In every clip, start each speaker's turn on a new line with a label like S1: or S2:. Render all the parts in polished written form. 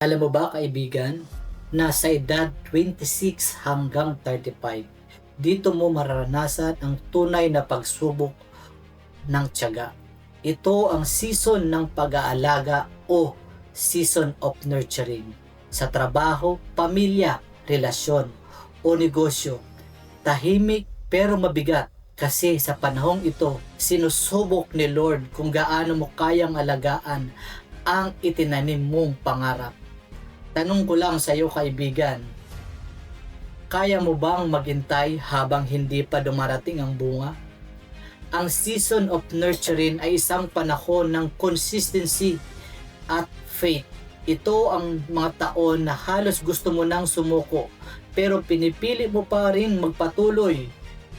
S1: Alam mo ba kaibigan, na sa edad 26 hanggang 35, dito mo mararanasan ang tunay na pagsubok ng tiyaga. Ito ang season ng pag-aalaga o season of nurturing. Sa trabaho, pamilya, relasyon o negosyo, tahimik pero mabigat kasi sa panahong ito, sinusubok ni Lord kung gaano mo kayang alagaan ang itinanim mong pangarap. Tanong ko lang sa iyo kaibigan, kaya mo bang maghintay habang hindi pa dumarating ang bunga? Ang season of nurturing ay isang panahon ng consistency at faith. Ito ang mga taon na halos gusto mo nang sumuko pero pinipili mo pa rin magpatuloy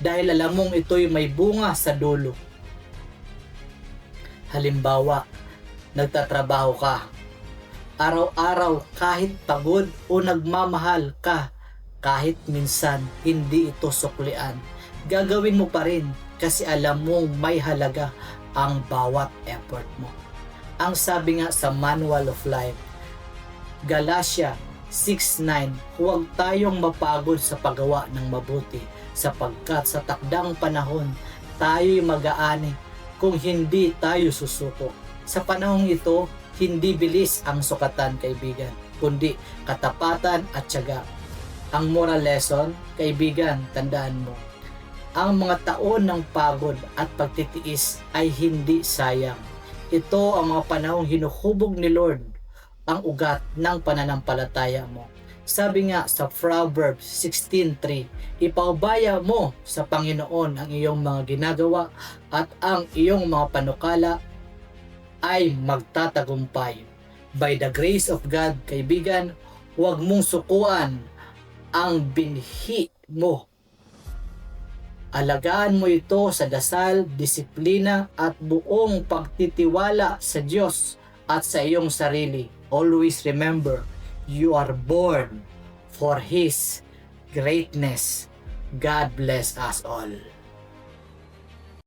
S1: dahil alam mong ito'y may bunga sa dulo. Halimbawa, nagtatrabaho ka araw-araw kahit pagod o nagmamahal ka kahit minsan hindi ito suklian. Gagawin mo pa rin kasi alam mong may halaga ang bawat effort mo. Ang sabi nga sa Manual of Life, Galatia 6:9, huwag tayong mapagod sa paggawa ng mabuti sapagkat sa takdang panahon tayo'y mag-aani kung hindi tayo susuko. Sa panahong ito, hindi bilis ang sukatan kaibigan, kundi katapatan at tiyaga. Ang moral lesson, kaibigan, tandaan mo, ang mga taon ng pagod at pagtitiis ay hindi sayang. Ito ang mga panahong hinuhubog ni Lord ang ugat ng pananampalataya mo. Sabi nga sa Proverbs 16:3, ipaubaya mo sa Panginoon ang iyong mga ginagawa at ang iyong mga panukala ay magtatagumpay. By the grace of God, kaibigan, huwag mong sukuan ang binhi mo. Alagaan mo ito sa dasal, disiplina at buong pagtitiwala sa Diyos at sa iyong sarili. Always remember, you are born for His greatness. God bless us all.